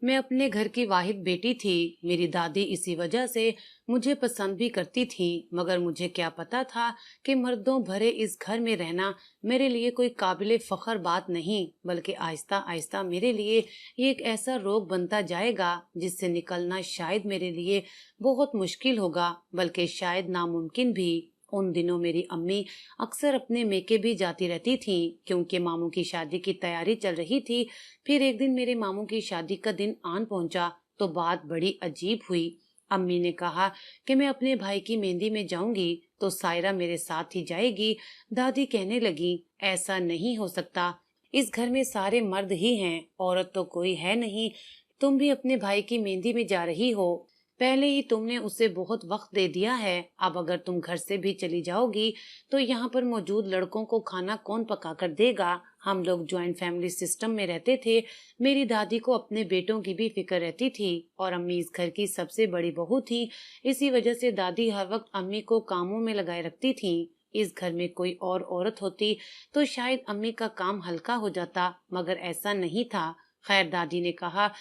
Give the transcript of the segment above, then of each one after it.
मैं अपने घर की वाहिद बेटी थी। मेरी दादी इसी वजह से मुझे पसंद भी करती थी, मगर मुझे क्या पता था कि मर्दों भरे इस घर में रहना मेरे लिए कोई काबिले फख्र बात नहीं, बल्कि आहिस्ता आहिस्ता मेरे लिए ये एक ऐसा रोग बनता जाएगा जिससे निकलना शायद मेरे लिए बहुत मुश्किल होगा, बल्कि शायद नामुमकिन भी। उन दिनों मेरी अम्मी अक्सर अपने मेके भी जाती रहती थी, क्योंकि मामू की शादी की तैयारी चल रही थी। फिर एक दिन मेरे मामू की शादी का दिन आन पहुंचा तो बात बड़ी अजीब हुई। अम्मी ने कहा कि मैं अपने भाई की मेहंदी में जाऊंगी तो सायरा मेरे साथ ही जाएगी। दादी कहने लगी, ऐसा नहीं हो सकता, इस घर में सारे मर्द ही हैं, औरत तो कोई है नहीं। तुम भी अपने भाई की मेहंदी में जा रही हो, पहले ही तुमने उसे बहुत वक्त दे दिया है। अब अगर तुम घर से भी चली जाओगी तो यहाँ पर मौजूद लड़कों को खाना कौन पका कर देगा। हम लोग ज्वाइंट फैमिली सिस्टम में रहते थे। मेरी दादी को अपने बेटों की भी फिक्र रहती थी और अम्मी इस घर की सबसे बड़ी बहू थी। इसी वजह से दादी हर वक्त अम्मी को कामों में लगाए रखती थी। इस घर में कोई और औरत होती तो शायद अम्मी का काम हल्का हो जाता, मगर ऐसा नहीं था। खैर, दादी ने कहा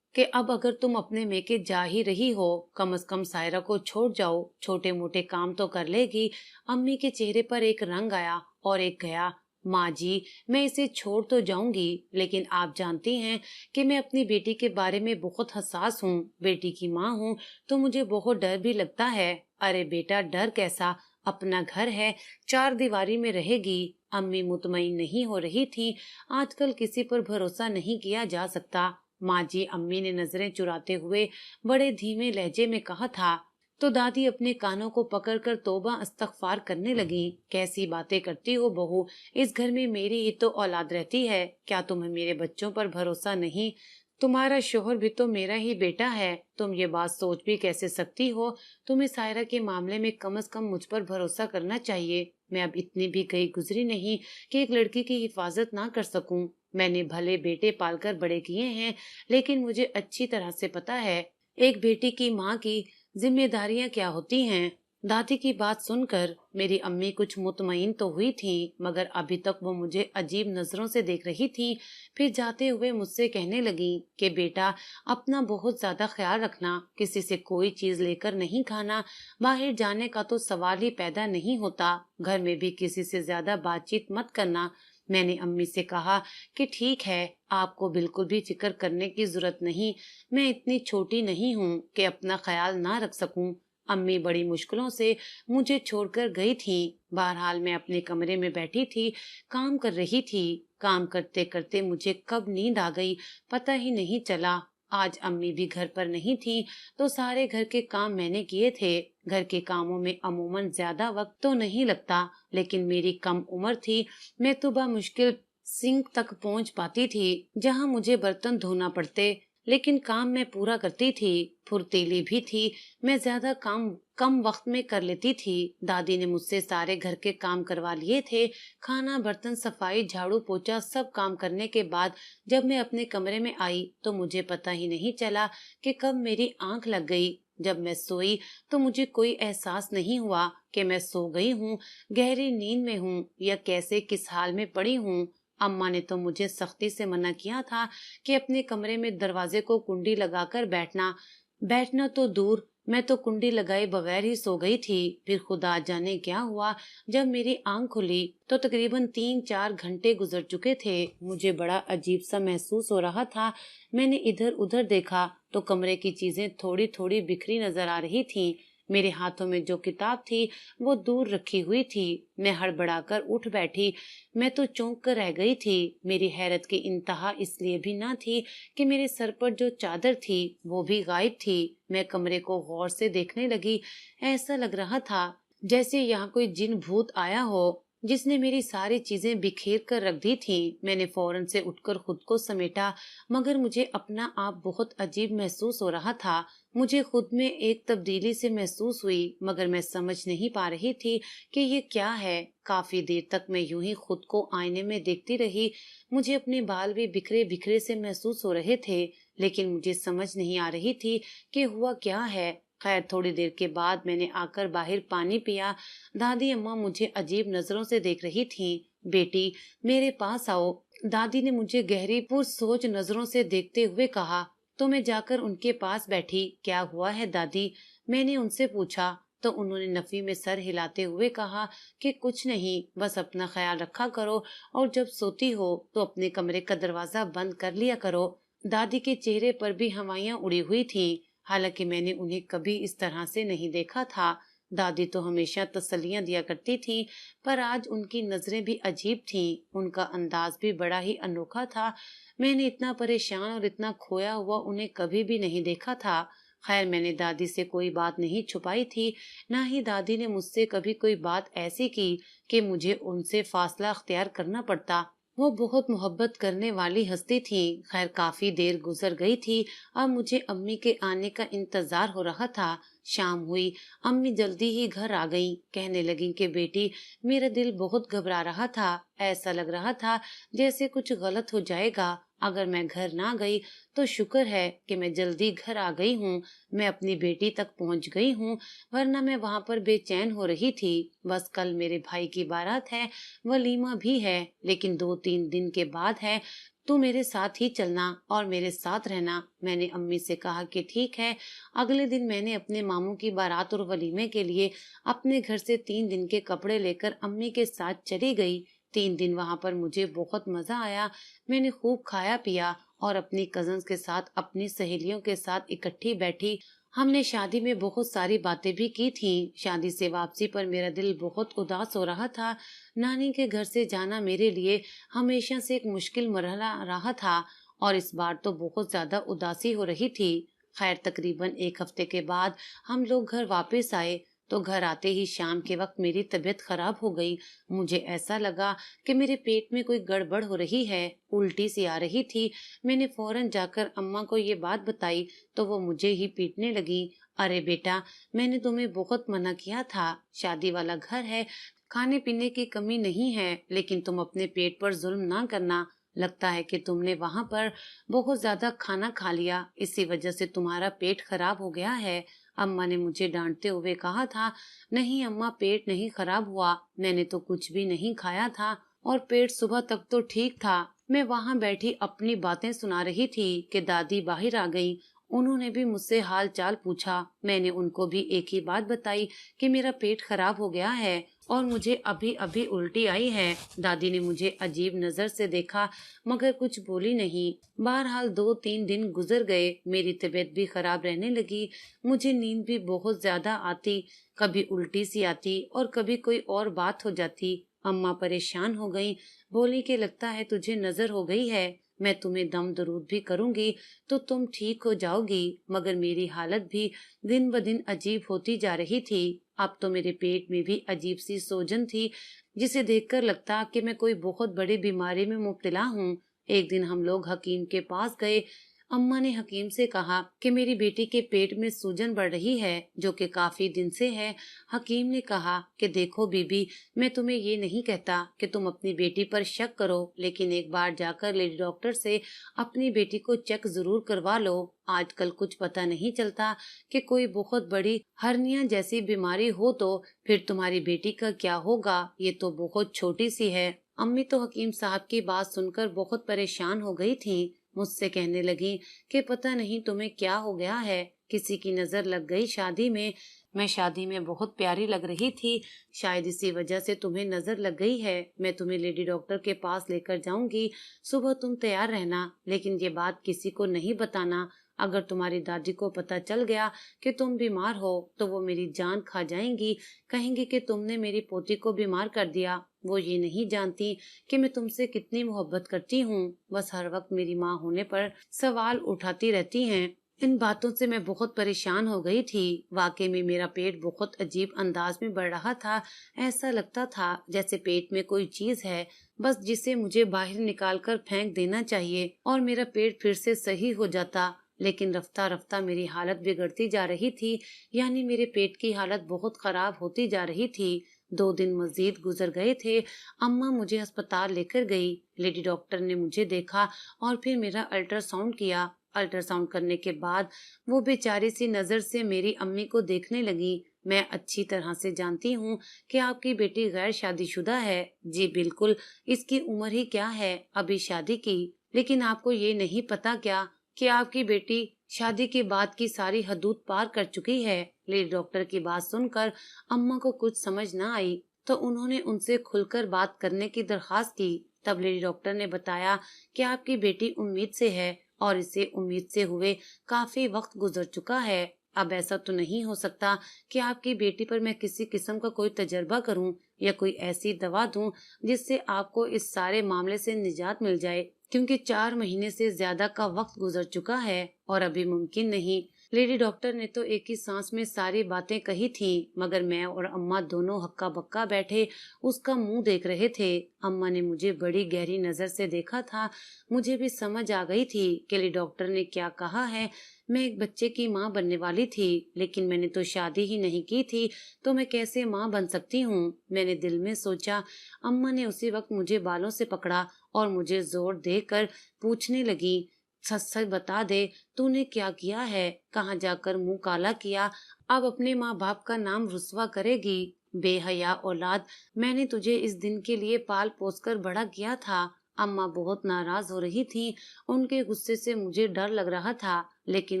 कि अब अगर तुम अपने मेके जा ही रही हो, कम से कम सायरा को छोड़ जाओ, छोटे मोटे काम तो कर लेगी। अम्मी के चेहरे पर एक रंग आया और एक गया। माँ जी, मैं इसे छोड़ तो जाऊंगी, लेकिन आप जानती हैं कि मैं अपनी बेटी के बारे में बहुत हसास हूँ। बेटी की माँ हूँ तो मुझे बहुत डर भी लगता है। अरे बेटा, डर कैसा, अपना घर है, चार दीवारी में रहेगी। अम्मी मुतमईन नहीं हो रही थी। आजकल किसी पर भरोसा नहीं किया जा सकता। माँ जी, अम्मी ने नजरें चुराते हुए बड़े धीमे लहजे में कहा था। तो दादी अपने कानों को पकड़कर तौबा इस्तगफार करने लगी। कैसी बातें करती हो बहू, इस घर में मेरी ही तो औलाद रहती है, क्या तुम्हें मेरे बच्चों पर भरोसा नहीं? तुम्हारा शोहर भी तो मेरा ही बेटा है, तुम ये बात सोच भी कैसे सकती हो? तुम्हें सायरा के मामले में कम से कम मुझ पर भरोसा करना चाहिए। मैं अब इतनी भी गई गुजरी नहीं कि एक लड़की की हिफाजत ना कर सकूं। मैंने भले बेटे पालकर बड़े किए हैं, लेकिन मुझे अच्छी तरह से पता है एक बेटी की माँ की जिम्मेदारियां क्या होती हैं। दादी की बात सुनकर मेरी अम्मी कुछ मुतमईन तो हुई थी, मगर अभी तक वो मुझे अजीब नजरों से देख रही थी। फिर जाते हुए मुझसे कहने लगी कि बेटा, अपना बहुत ज्यादा ख्याल रखना, किसी से कोई चीज लेकर नहीं खाना, बाहर जाने का तो सवाल ही पैदा नहीं होता, घर में भी किसी से ज्यादा बातचीत मत करना। मैंने अम्मी से कहा कि ठीक है, आपको बिल्कुल भी फिक्र करने की जरूरत नहीं, मैं इतनी छोटी नहीं हूँ कि अपना ख्याल ना रख सकूं। अम्मी बड़ी मुश्किलों से मुझे छोड़कर गई थी। बहरहाल मैं अपने कमरे में बैठी थी, काम कर रही थी। काम करते करते मुझे कब नींद आ गई पता ही नहीं चला। आज अम्मी भी घर पर नहीं थी तो सारे घर के काम मैंने किए थे। घर के कामों में अमूमन ज्यादा वक्त तो नहीं लगता, लेकिन मेरी कम उम्र थी। मैं तो मुश्किल सिंक तक पहुंच पाती थी, जहां मुझे बर्तन धोना पड़ते, लेकिन काम मैं पूरा करती थी। फुर्तीली भी थी, मैं ज्यादा काम कम वक्त में कर लेती थी। दादी ने मुझसे सारे घर के काम करवा लिए थे। खाना, बर्तन, सफाई, झाड़ू पोछा सब काम करने के बाद जब मैं अपने कमरे में आई तो मुझे पता ही नहीं चला कि कब मेरी आंख लग गई। जब मैं सोई तो मुझे कोई एहसास नहीं हुआ कि मैं सो गई हूँ, गहरी नींद में हूँ या कैसे किस हाल में पड़ी हूँ। अम्मा ने तो मुझे सख्ती से मना किया था कि अपने कमरे में दरवाजे को कुंडी लगाकर बैठना। बैठना तो दूर, मैं तो कुंडी लगाए बगैर ही सो गई थी। फिर खुदा जाने क्या हुआ, जब मेरी आंख खुली तो तकरीबन 3-4 घंटे गुजर चुके थे। मुझे बड़ा अजीब सा महसूस हो रहा था। मैंने इधर उधर देखा तो कमरे की चीजें थोड़ी थोड़ी बिखरी नजर आ रही थीं। मेरे हाथों में जो किताब थी वो दूर रखी हुई थी। मैं हड़बड़ाकर उठ बैठी। मैं तो चौंक कर रह गई थी। मेरी हैरत की इंतहा इसलिए भी ना थी कि मेरे सर पर जो चादर थी वो भी गायब थी। मैं कमरे को गौर से देखने लगी। ऐसा लग रहा था जैसे यहाँ कोई जिन भूत आया हो जिसने मेरी सारी चीजें बिखेर कर रख दी थी। मैंने फौरन से उठकर खुद को समेटा, मगर मुझे अपना आप बहुत अजीब महसूस हो रहा था। मुझे खुद में एक तब्दीली से महसूस हुई, मगर मैं समझ नहीं पा रही थी कि ये क्या है। काफी देर तक मैं यूं ही खुद को आईने में देखती रही। मुझे अपने बाल भी बिखरे बिखरे से महसूस हो रहे थे, लेकिन मुझे समझ नहीं आ रही थी कि हुआ क्या है। खैर, थोड़ी देर के बाद मैंने आकर बाहर पानी पिया। दादी अम्मा मुझे अजीब नजरों से देख रही थीं। बेटी, मेरे पास आओ, दादी ने मुझे गहरी पुरसोच नजरों से देखते हुए कहा। तो मैं जाकर उनके पास बैठी। क्या हुआ है दादी, मैंने उनसे पूछा। तो उन्होंने नफी में सर हिलाते हुए कहा कि कुछ नहीं, बस अपना ख्याल रखा करो और जब सोती हो तो अपने कमरे का दरवाजा बंद कर लिया करो। दादी के चेहरे पर भी हवाइयां उड़ी हुई थी, हालांकि मैंने उन्हें कभी इस तरह से नहीं देखा था। दादी तो हमेशा तसल्लियां दिया करती थी, पर आज उनकी नजरें भी अजीब थीं, उनका अंदाज भी बड़ा ही अनोखा था। मैंने इतना परेशान और इतना खोया हुआ उन्हें कभी भी नहीं देखा था। खैर, मैंने दादी से कोई बात नहीं छुपाई थी, ना ही दादी ने मुझसे कभी कोई बात ऐसी की कि मुझे उनसे फासला अख्तियार करना पड़ता। वो बहुत मोहब्बत करने वाली हस्ती थी। खैर, काफी देर गुजर गई थी। अब मुझे अम्मी के आने का इंतजार हो रहा था। शाम हुई, अम्मी जल्दी ही घर आ गईं। कहने लगी कि बेटी, मेरा दिल बहुत घबरा रहा था। ऐसा लग रहा था जैसे कुछ गलत हो जाएगा। अगर मैं घर ना गई तो शुक्र है कि मैं जल्दी घर आ गई हूँ। मैं अपनी बेटी तक पहुँच गई हूँ, वरना मैं वहाँ पर बेचैन हो रही थी। बस कल मेरे भाई की बारात है, वलीमा भी है, लेकिन 2-3 दिन के बाद है। तू मेरे साथ ही चलना और मेरे साथ रहना। मैंने अम्मी से कहा कि ठीक है। अगले दिन मैंने अपने मामू की बारात और वलीमे के लिए अपने घर से 3 दिन के कपड़े लेकर अम्मी के साथ चली गई। 3 दिन वहां पर मुझे बहुत मजा आया। मैंने खूब खाया पिया और अपनी कजन्स के साथ, अपनी सहेलियों के साथ इकट्ठी बैठी। हमने शादी में बहुत सारी बातें भी की थी। शादी से वापसी पर मेरा दिल बहुत उदास हो रहा था। नानी के घर से जाना मेरे लिए हमेशा से एक मुश्किल मरहला रहा था और इस बार तो बहुत ज्यादा उदासी हो रही थी। खैर, तकरीबन 1 हफ्ते के बाद हम लोग घर वापस आए। तो घर आते ही शाम के वक्त मेरी तबीयत खराब हो गई। मुझे ऐसा लगा कि मेरे पेट में कोई गड़बड़ हो रही है, उल्टी सी आ रही थी। मैंने फौरन जाकर अम्मा को ये बात बताई तो वो मुझे ही पीटने लगी। अरे बेटा, मैंने तुम्हें बहुत मना किया था, शादी वाला घर है, खाने पीने की कमी नहीं है, लेकिन तुम अपने पेट पर जुल्म ना करना। लगता है कि तुमने वहां पर बहुत ज्यादा खाना खा लिया, इसी वजह से तुम्हारा पेट खराब हो गया है। अम्मा ने मुझे डांटते हुए कहा था। नहीं अम्मा, पेट नहीं खराब हुआ, मैंने तो कुछ भी नहीं खाया था और पेट सुबह तक तो ठीक था। मैं वहां बैठी अपनी बातें सुना रही थी कि दादी बाहर आ गई। उन्होंने भी मुझसे हाल चाल पूछा। मैंने उनको भी एक ही बात बताई कि मेरा पेट खराब हो गया है और मुझे अभी अभी उल्टी आई है। दादी ने मुझे अजीब नजर से देखा, मगर कुछ बोली नहीं। बहरहाल 2-3 दिन गुजर गए। मेरी तबीयत भी खराब रहने लगी। मुझे नींद भी बहुत ज्यादा आती, कभी उल्टी सी आती और कभी कोई और बात हो जाती। अम्मा परेशान हो गई, बोली कि लगता है तुझे नजर हो गई है, मैं तुम्हें दम दरूद भी करूंगी तो तुम ठीक हो जाओगी। मगर मेरी हालत भी दिन ब दिन अजीब होती जा रही थी। अब तो मेरे पेट में भी अजीब सी सोजन थी, जिसे देखकर लगता कि मैं कोई बहुत बड़ी बीमारी में मुब्तला हूँ। एक दिन हम लोग हकीम के पास गए। अम्मा ने हकीम से कहा कि मेरी बेटी के पेट में सूजन बढ़ रही है, जो कि काफी दिन से है। हकीम ने कहा कि देखो बीबी, मैं तुम्हें ये नहीं कहता कि तुम अपनी बेटी पर शक करो, लेकिन एक बार जाकर लेडी डॉक्टर से अपनी बेटी को चेक जरूर करवा लो। आजकल कुछ पता नहीं चलता कि कोई बहुत बड़ी हर्निया जैसी बीमारी हो तो फिर तुम्हारी बेटी का क्या होगा। ये तो बहुत छोटी सी है। अम्मी तो हकीम साहब की बात सुनकर बहुत परेशान हो गई थी। मुझसे कहने लगी कि पता नहीं तुम्हें क्या हो गया है, किसी की नजर लग गई शादी में। मैं शादी में बहुत प्यारी लग रही थी, शायद इसी वजह से तुम्हें नजर लग गई है। मैं तुम्हें लेडी डॉक्टर के पास लेकर जाऊंगी, सुबह तुम तैयार रहना, लेकिन ये बात किसी को नहीं बताना। अगर तुम्हारी दादी को पता चल गया कि तुम बीमार हो तो वो मेरी जान खा जाएंगी, कहेंगी कि तुमने मेरी पोती को बीमार कर दिया। वो ये नहीं जानती कि मैं तुमसे कितनी मोहब्बत करती हूँ, बस हर वक्त मेरी माँ होने पर सवाल उठाती रहती हैं। इन बातों से मैं बहुत परेशान हो गई थी। वाकई में मेरा पेट बहुत अजीब अंदाज में बढ़ रहा था। ऐसा लगता था जैसे पेट में कोई चीज है, बस जिसे मुझे बाहर निकाल कर फेंक देना चाहिए और मेरा पेट फिर से सही हो जाता। लेकिन रफ्ता रफ्ता मेरी हालत बिगड़ती जा रही थी, यानी मेरे पेट की हालत बहुत खराब होती जा रही थी। 2 दिन मजीद गुजर गए थे। अम्मा मुझे अस्पताल लेकर गई। लेडी डॉक्टर ने मुझे देखा और फिर मेरा अल्ट्रासाउंड किया। अल्ट्रासाउंड करने के बाद वो बेचारी सी नजर से मेरी अम्मी को देखने लगी। मैं अच्छी तरह से जानती हूँ कि आपकी बेटी गैर शादीशुदा है। जी बिल्कुल, इसकी उम्र ही क्या है अभी शादी की। लेकिन आपको ये नहीं पता क्या, कि आपकी बेटी शादी के बाद की सारी हदूद पार कर चुकी है। लेडी डॉक्टर की बात सुनकर अम्मा को कुछ समझ न आई, तो उन्होंने उनसे खुलकर बात करने की दरखास्त की। तब लेडी डॉक्टर ने बताया कि आपकी बेटी उम्मीद से है और इसे उम्मीद से हुए काफी वक्त गुजर चुका है। अब ऐसा तो नहीं हो सकता कि आपकी बेटी पर मैं किसी किस्म का कोई तजर्बा करूं या कोई ऐसी दवा दूं जिससे आपको इस सारे मामले से निजात मिल जाए, क्योंकि 4 महीने से ज्यादा का वक्त गुजर चुका है और अभी मुमकिन नहीं। लेडी डॉक्टर ने तो एक ही सांस में सारी बातें कही थी, मगर मैं और अम्मा दोनों हक्का बक्का बैठे उसका मुंह देख रहे थे। अम्मा ने मुझे बड़ी गहरी नजर से देखा था। मुझे भी समझ आ गई थी कि लेडी डॉक्टर ने क्या कहा है। मैं एक बच्चे की माँ बनने वाली थी, लेकिन मैंने तो शादी ही नहीं की थी, तो मैं कैसे माँ बन सकती हूँ, मैंने दिल में सोचा। अम्मा ने उसी वक्त मुझे बालों से पकड़ा और मुझे जोर देकर पूछने लगी, सच सच बता दे, तूने क्या किया है, कहाँ जाकर मुंह काला किया, अब अपने माँ बाप का नाम रुस्वा करेगी। बेहया औलाद, मैंने तुझे इस दिन के लिए पाल पोस कर बड़ा किया था। अम्मा बहुत नाराज हो रही थी। उनके गुस्से से मुझे डर लग रहा था, लेकिन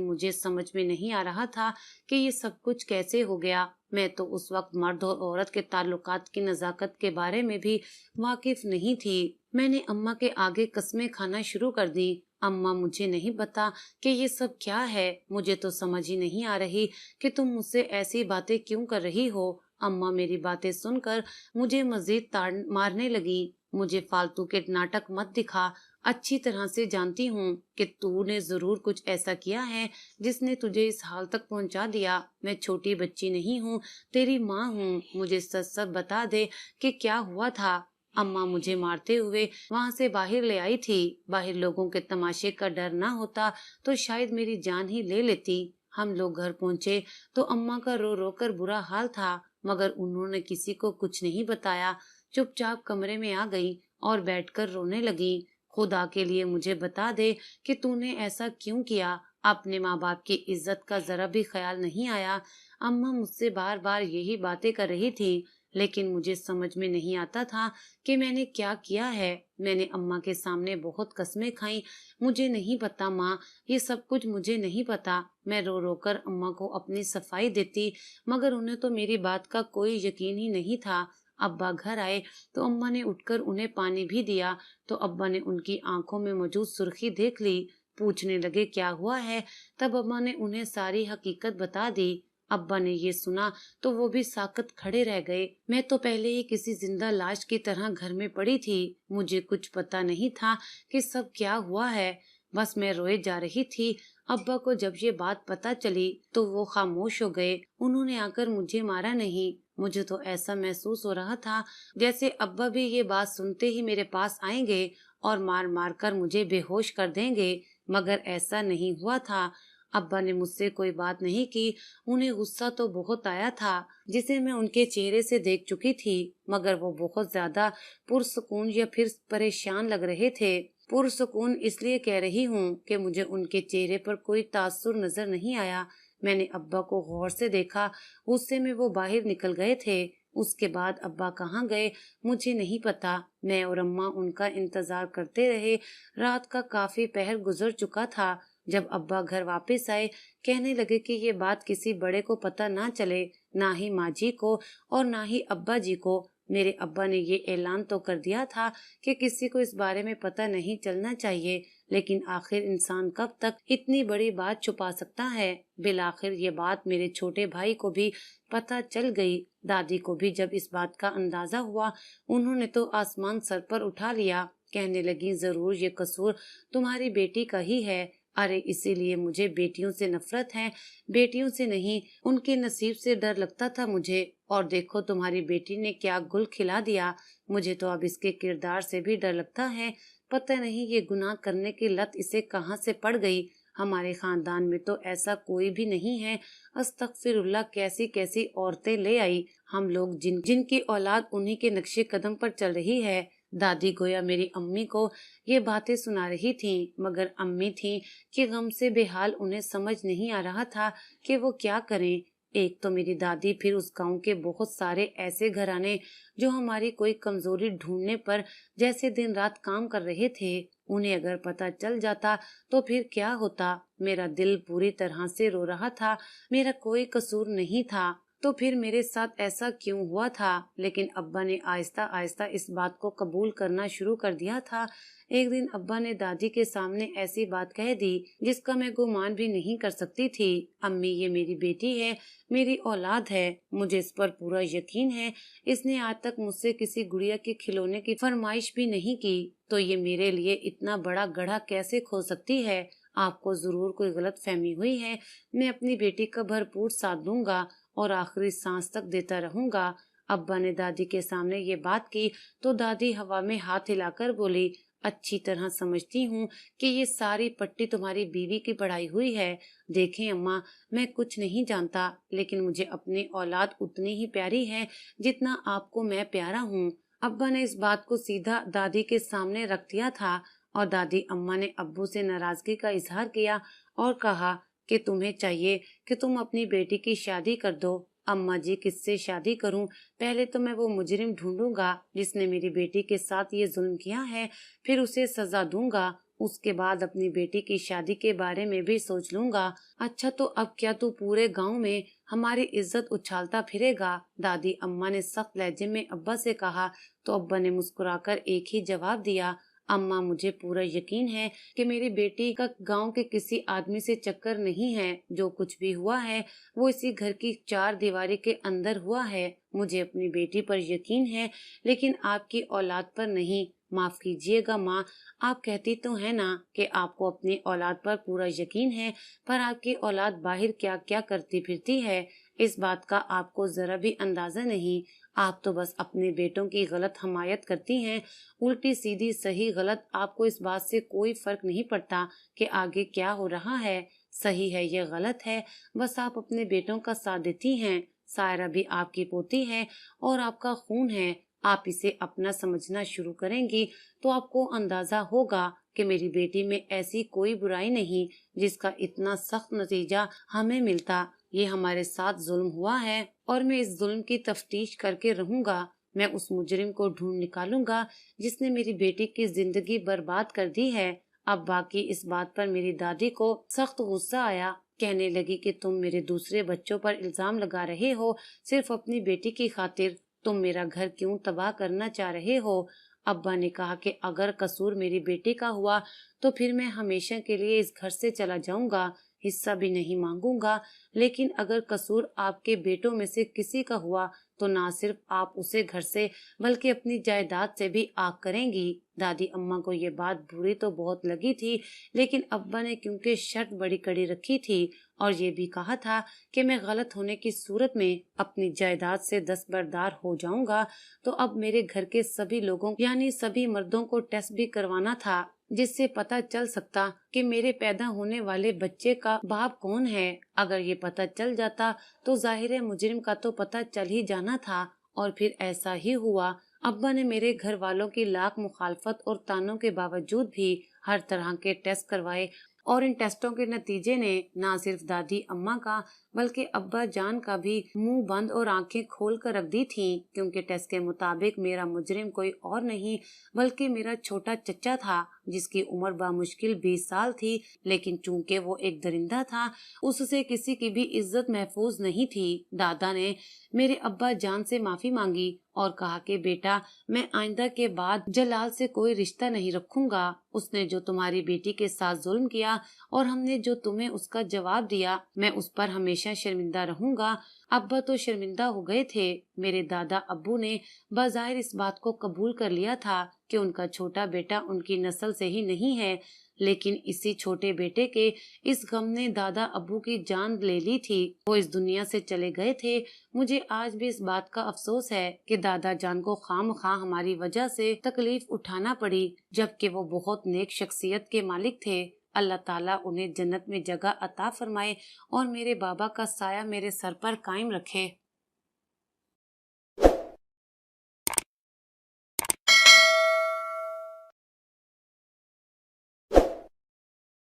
मुझे समझ में नहीं आ रहा था कि ये सब कुछ कैसे हो गया। मैं तो उस वक्त मर्द और औरत के ताल्लुकात की नजाकत के बारे में भी वाकिफ नहीं थी। मैंने अम्मा के आगे कस्में खाना शुरू कर दी। अम्मा, मुझे नहीं पता कि ये सब क्या है। मुझे तो समझ ही नहीं आ रही कि तुम मुझसे ऐसी बातें क्यों कर रही हो। अम्मा मेरी बातें सुनकर मुझे मजीद ताड़ मारने लगी। मुझे फालतू के नाटक मत दिखा। अच्छी तरह से जानती हूँ कि तूने जरूर कुछ ऐसा किया है जिसने तुझे इस हाल तक पहुँचा दिया। मैं छोटी बच्ची नहीं हूँ, तेरी माँ हूँ। मुझे सच सच बता दे कि क्या हुआ था। अम्मा मुझे मारते हुए वहाँ से बाहर ले आई थी। बाहर लोगों के तमाशे का डर ना होता तो शायद मेरी जान ही ले लेती। हम लोग घर पहुँचे तो अम्मा का रो रो कर बुरा हाल था, मगर उन्होंने किसी को कुछ नहीं बताया। चुपचाप कमरे में आ गई और बैठकर रोने लगी। खुदा के लिए मुझे बता दे कि तूने ऐसा क्यों किया। अपने माँ बाप की इज्जत का जरा भी ख्याल नहीं आया। अम्मा मुझसे बार बार यही बातें कर रही थी, लेकिन मुझे समझ में नहीं आता था कि मैंने क्या किया है। मैंने अम्मा के सामने बहुत कस्में खाई। मुझे नहीं पता माँ, ये सब कुछ मुझे नहीं पता। मैं रो रो कर अम्मा को अपनी सफाई देती, मगर उन्हें तो मेरी बात का कोई यकीन ही नहीं था। अब्बा घर आए तो अम्मा ने उठकर उन्हें पानी भी दिया, तो अब्बा ने उनकी आंखों में मौजूद सुर्खी देख ली। पूछने लगे क्या हुआ है। तब अम्मा ने उन्हें सारी हकीकत बता दी। अब्बा ने ये सुना तो वो भी साकत खड़े रह गए। मैं तो पहले ही किसी जिंदा लाश की तरह घर में पड़ी थी। मुझे कुछ पता नहीं था कि सब क्या हुआ है। बस मैं रोए जा रही थी। अब्बा को जब ये बात पता चली तो वो खामोश हो गए। उन्होंने आकर मुझे मारा नहीं। मुझे तो ऐसा महसूस हो रहा था जैसे अब्बा भी ये बात सुनते ही मेरे पास आएंगे और मार मार कर मुझे बेहोश कर देंगे, मगर ऐसा नहीं हुआ था। अब्बा ने मुझसे कोई बात नहीं की। उन्हें गुस्सा तो बहुत आया था, जिसे मैं उनके चेहरे से देख चुकी थी, मगर वो बहुत ज्यादा पुरसुकून या फिर परेशान लग रहे थे। पुरसुकून इसलिए कह रही हूँ कि मुझे उनके चेहरे पर कोई तासुर नजर नहीं आया। मैंने अब्बा को गौर से देखा। गुस्से में वो बाहर निकल गए थे। उसके बाद अब्बा कहाँ गए मुझे नहीं पता। मैं और अम्मा उनका इंतजार करते रहे। रात का काफी पहर गुजर चुका था। जब अब्बा घर वापस आए, कहने लगे कि ये बात किसी बड़े को पता ना चले, ना ही माँ जी को और ना ही अब्बा जी को। मेरे अब्बा ने ये ऐलान तो कर दिया था कि किसी को इस बारे में पता नहीं चलना चाहिए, लेकिन आखिर इंसान कब तक इतनी बड़ी बात छुपा सकता है। बिलाखिर ये बात मेरे छोटे भाई को भी पता चल गई। दादी को भी जब इस बात का अंदाजा हुआ, उन्होंने तो आसमान सर पर उठा लिया। कहने लगी, जरूर ये कसूर तुम्हारी बेटी का ही है। अरे इसीलिए मुझे बेटियों से नफरत है, बेटियों से नहीं, उनके नसीब से डर लगता था मुझे। और देखो तुम्हारी बेटी ने क्या गुल खिला दिया। मुझे तो अब इसके किरदार से भी डर लगता है। पता नहीं ये गुनाह करने की लत इसे कहाँ से पड़ गई। हमारे खानदान में तो ऐसा कोई भी नहीं है। अस्तगफिरुल्लाह, कैसी कैसी औरतें ले आई। हम लोग जिनकी औलाद उन्हीं के नक्शे कदम पर चल रही है। दादी गोया मेरी अम्मी को ये बातें सुना रही थी, मगर अम्मी थी कि गम से बेहाल, उन्हें समझ नहीं आ रहा था कि वो क्या करें। ایک تو میری دادی، پھر اس گاؤں کے بہت سارے ایسے گھرانے جو ہماری کوئی کمزوری ڈھونڈنے پر جیسے دن رات کام کر رہے تھے، انہیں اگر پتہ چل جاتا تو پھر کیا ہوتا۔ میرا دل پوری طرح سے رو رہا تھا، میرا کوئی قصور نہیں تھا، تو پھر میرے ساتھ ایسا کیوں ہوا تھا؟ لیکن ابا نے آہستہ آہستہ اس بات کو قبول کرنا شروع کر دیا تھا۔ ایک دن ابا نے دادی کے سامنے ایسی بات کہہ دی جس کا میں گمان بھی نہیں کر سکتی تھی۔ امی، یہ میری بیٹی ہے، میری اولاد ہے، مجھے اس پر پورا یقین ہے۔ اس نے آج تک مجھ سے کسی گڑیا کے کھلونے کی فرمائش بھی نہیں کی، تو یہ میرے لیے اتنا بڑا گڑھا کیسے کھول سکتی ہے؟ آپ کو ضرور کوئی غلط فہمی ہوئی ہے۔ میں اپنی بیٹی کا بھرپور ساتھ دوں گا اور آخری سانس تک دیتا رہوں گا۔ ابا نے دادی کے سامنے یہ بات کی تو دادی ہوا میں ہاتھ ہلا کر بولی، اچھی طرح سمجھتی ہوں کہ یہ ساری پٹی تمہاری بیوی کی پڑھائی ہوئی ہے۔ دیکھیں اماں، میں کچھ نہیں جانتا، لیکن مجھے اپنی اولاد اتنی ہی پیاری ہے جتنا آپ کو میں پیارا ہوں۔ ابا نے اس بات کو سیدھا دادی کے سامنے رکھ دیا تھا، اور دادی اماں نے ابو سے ناراضگی کا اظہار کیا اور کہا کہ تمہیں چاہیے کہ تم اپنی بیٹی کی شادی کر دو۔ اماں جی، کس سے شادی کروں؟ پہلے تو میں وہ مجرم ڈھونڈوں گا جس نے میری بیٹی کے ساتھ یہ ظلم کیا ہے، پھر اسے سزا دوں گا، اس کے بعد اپنی بیٹی کی شادی کے بارے میں بھی سوچ لوں گا۔ اچھا، تو اب کیا تو پورے گاؤں میں ہماری عزت اچھالتا پھرے گا؟ دادی اماں نے سخت لہجے میں ابا سے کہا، تو ابا نے مسکرا کر ایک ہی جواب دیا، اماں، مجھے پورا یقین ہے کہ میری بیٹی کا گاؤں کے کسی آدمی سے چکر نہیں ہے۔ جو کچھ بھی ہوا ہے وہ اسی گھر کی چار دیواری کے اندر ہوا ہے۔ مجھے اپنی بیٹی پر یقین ہے، لیکن آپ کی اولاد پر نہیں۔ معاف کیجیے گا ماں، آپ کہتی تو ہیں نا کہ آپ کو اپنی اولاد پر پورا یقین ہے، پر آپ کی اولاد باہر کیا کیا کرتی پھرتی ہے، اس بات کا آپ کو ذرا بھی اندازہ نہیں۔ آپ تو بس اپنے بیٹوں کی غلط حمایت کرتی ہیں، الٹی سیدھی صحیح غلط آپ کو اس بات سے کوئی فرق نہیں پڑتا کہ آگے کیا ہو رہا ہے، صحیح ہے یا غلط ہے، بس آپ اپنے بیٹوں کا ساتھ دیتی ہیں۔ سائرہ بھی آپ کی پوتی ہے اور آپ کا خون ہے۔ آپ اسے اپنا سمجھنا شروع کریں گی تو آپ کو اندازہ ہوگا کہ میری بیٹی میں ایسی کوئی برائی نہیں جس کا اتنا سخت نتیجہ ہمیں ملتا۔ یہ ہمارے ساتھ ظلم ہوا ہے اور میں اس ظلم کی تفتیش کر کے رہوں گا۔ میں اس مجرم کو ڈھونڈ نکالوں گا جس نے میری بیٹی کی زندگی برباد کر دی ہے۔ اب باقی اس بات پر میری دادی کو سخت غصہ آیا، کہنے لگی کہ تم میرے دوسرے بچوں پر الزام لگا رہے ہو صرف اپنی بیٹی کی خاطر، تم میرا گھر کیوں تباہ کرنا چاہ رہے ہو؟ ابا نے کہا کہ اگر قصور میری بیٹی کا ہوا تو پھر میں ہمیشہ کے لیے اس گھر سے چلا جاؤں گا، حصہ بھی نہیں مانگوں گا، لیکن اگر قصور آپ کے بیٹوں میں سے کسی کا ہوا تو نہ صرف آپ اسے گھر سے بلکہ اپنی جائیداد سے بھی آگ کریں گی۔ دادی اماں کو یہ بات بری تو بہت لگی تھی، لیکن ابا نے کیونکہ شرط بڑی کڑی رکھی تھی اور یہ بھی کہا تھا کہ میں غلط ہونے کی صورت میں اپنی جائیداد سے دستبردار ہو جاؤں گا، تو اب میرے گھر کے سبھی لوگوں یعنی سبھی مردوں کو ٹیسٹ بھی کروانا تھا، جس سے پتہ چل سکتا کہ میرے پیدا ہونے والے بچے کا باپ کون ہے۔ اگر یہ پتہ چل جاتا تو ظاہر مجرم کا تو پتہ چل ہی جانا تھا، اور پھر ایسا ہی ہوا۔ ابا نے میرے گھر والوں کی لاکھ مخالفت اور تانوں کے باوجود بھی ہر طرح کے ٹیسٹ کروائے، اور ان ٹیسٹوں کے نتیجے نے نہ صرف دادی اماں کا بلکہ ابا جان کا بھی منہ بند اور آنکھیں کھول کر رکھ دی تھیں، کیونکہ ٹیسٹ کے مطابق میرا مجرم کوئی اور نہیں بلکہ میرا چھوٹا چچا تھا، جس کی عمر بامشکل 20 سال تھی، لیکن چونکہ وہ ایک درندہ تھا اس سے کسی کی بھی عزت محفوظ نہیں تھی۔ دادا نے میرے ابا جان سے معافی مانگی اور کہا کہ بیٹا، میں آئندہ کے بعد جلال سے کوئی رشتہ نہیں رکھوں گا۔ اس نے جو تمہاری بیٹی کے ساتھ ظلم کیا اور ہم نے جو تمہیں اس کا جواب دیا، میں اس پر ہمیشہ شرمندہ رہوں گا۔ ابا تو شرمندہ ہو گئے تھے۔ میرے دادا ابو نے بظاہر اس بات کو قبول کر لیا تھا کہ ان کا چھوٹا بیٹا ان کی نسل سے ہی نہیں ہے، لیکن اسی چھوٹے بیٹے کے اس غم نے دادا ابو کی جان لے لی تھی۔ وہ اس دنیا سے چلے گئے تھے۔ مجھے آج بھی اس بات کا افسوس ہے کہ دادا جان کو خواہ مخواہ ہماری وجہ سے تکلیف اٹھانا پڑی، جبکہ وہ بہت نیک شخصیت کے مالک تھے۔ اللہ تعالیٰ انہیں جنت میں جگہ عطا فرمائے اور میرے بابا کا سایہ میرے سر پر قائم رکھے۔